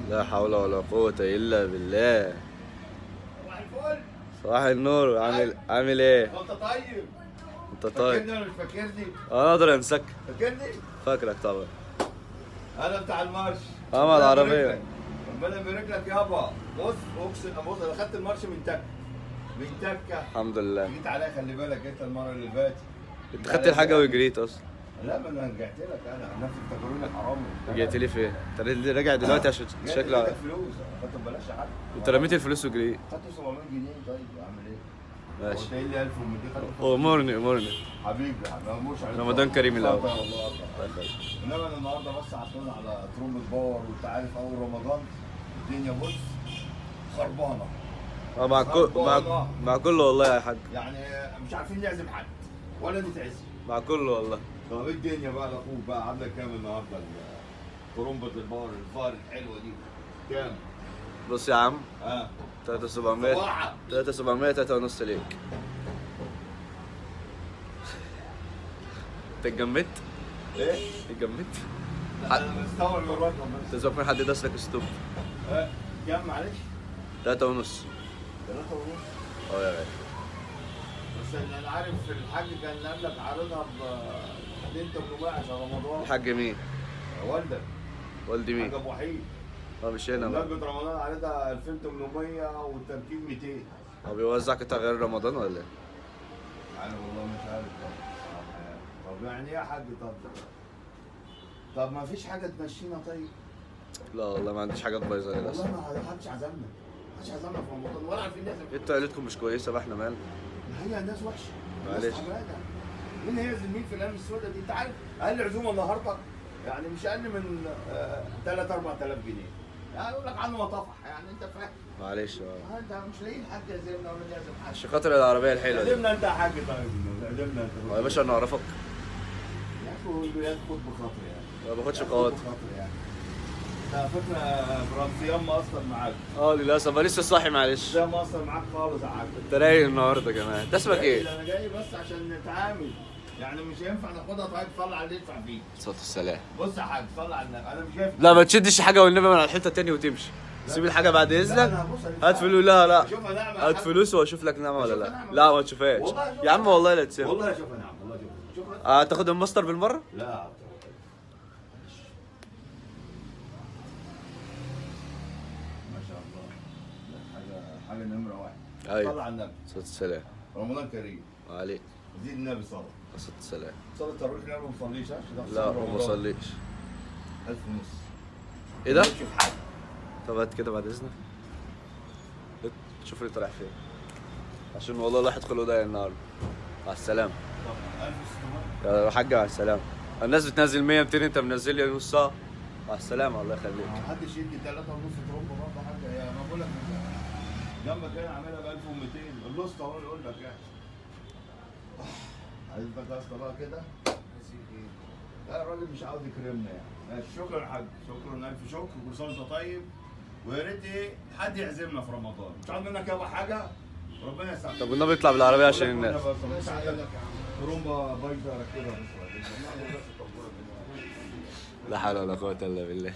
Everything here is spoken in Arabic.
لا حول ولا قوة إلا بالله. صباح الفل. صباح النور. عامل ايه؟ انت طيب؟ انت طيب؟ فاكرني ولا مش فاكرني؟ انا اقدر انساك؟ فاكرني؟ فاكرك طبعا. انا بتاع المارش. اه العربية. ربنا يبارك لك يابا. بص اقسم بص انا خدت المارش من تكه. من تكه. الحمد لله. جيت عليا خلي بالك انت المره اللي فاتت. انت خدت الحاجة وجريت اصلا. لا ما انا رجعت لك انا عن نفسي افتكروني حرامي. رجعت لي فين؟ انت راجع دلوقتي عشان شكلك. خدت فلوس خدت ببلاش يا حاج. انت رميت الفلوس وجريت. خدت 700 جنيه طيب اعمل ايه؟ ماشي. قلت لي 1200 خدت. امورني. حبيبي ما امورش عليك. رمضان كريم الاول. والله انما انا النهارده بس عطلان على ترومبة باور وانت عارف اول رمضان الدنيا بص خربانه. مع كله والله يا حاج. يعني مش عارفين نعزم حد ولا نتعزم. مع كله والله. طب ايه الدنيا بقى لاخوك بقى عامله كام النهارده ترومبة الباور الفار الحلوه دي كام؟ بص يا عم. 3700 3700 3.5 ليك. انت اتجمدت؟ ايه؟ اتجمدت؟ لا انا مستوعب الرقم بس. انت زمان حد داس لك ستوب. كام معلش؟ 3.5. 3.5. اه يا غالي. بس انا عارف الحاج كان قبلك عارضها ب 2800 عشان رمضان. الحاج مين؟ والدك. والدي مين؟ الحاج ابو وحيد. اه مش هنا بقى. لجنة رمضان عارضها 2800 والتركيب 200. هو بيوزع قطع غير رمضان ولا ايه؟ انا والله مش عارف. طب يعني ايه يا حاج؟ طب ما فيش حاجه تمشينا طيب؟ لا والله ما عنديش حاجات بايظه للاسف. والله ما حدش عزمنا. ما حدش عزمنا في رمضان ولا عارفين نعزم. انتوا عيلتكم مش كويسه بقى احنا مالنا؟ هي الناس وحشه. معلش. مين هيعزم مين في الايام السوداء دي؟ انت عارف اقل عزومه النهارده يعني مش اقل من 3 4000 جنيه. يعني يقول لك عنه مطفح يعني انت فاهم. معلش انت مش لاقيين حد يعزمنا ولا نعزم حد. عشان خاطر العربيه الحلوه دي. عزمنا انت يا حاج طيب. عزمنا انت. يا باشا انا اعرفك. يا اخي ياخد بخاطر يعني. ما باخدش قواعد. يعني. على فكره برمسيان مقصر معاك. للاسف انا لسه صاحي معلش. ده مقصر معاك خالص يا حاج. انت رايق النهارده كمان. انت اسمك ايه؟ انا جاي بس عشان نتعامل. يعني مش هينفع ناخدها طيب صلي على اللي يدفع فيه. صلاه السلام. بص يا حاج صلي على النبي انا مش جاي. لا ما تشدش حاجه والنبي من على الحته التانيه وتمشي. سيب الحاجه بعد اذنك. هات فلوس. لا هات فلوس واشوف لك نعمه ولا لا. لا ما تشوفهاش يا عم والله لا تسيبها. والله اشوفها نعم والله اشوفها. تاخد الماستر بالمره؟ لا ما شاء الله. حاجه نمره واحد. ايوه صلي على النبي. صلاه السلام. رمضان كريم. عليك. زيد النبي صلاه. صلاه السلام. صلاه التراويح لا ما بنصليش. لا ما بصليش. 1000 ونص. ايه ده؟ شوف حاجه. طب هات كده بعد اذنك. شوف لي رايح فين عشان والله الواحد كله ضايع النهارده. مع السلامه. طب 1600 يا حاج مع السلامه. الناس بتنزل 100 200 انت منزل لي نص ساعه. مع السلامه الله يخليك. ما حدش يدي 3 ونص ترومبه برضه حاجه يا ما بقول لك جنبك هنا عاملها ب 1200 اللوسته اهو يقول لك يعني. عايز بقى اسطى بقى كده. لا الراجل مش عاوز يكرمنا يعني. ماشي شكرا يا حاج شكرا الف شكر كل سنه وانت طيب. ويا ريت ايه حد يعزمنا في رمضان مش عاوز منك يابا حاجه. ربنا يسامحك. طب والنبي اطلع بالعربيه عشان الناس. ترومبه بايظه ركبها بس. لا حول ولا قوه الا بالله.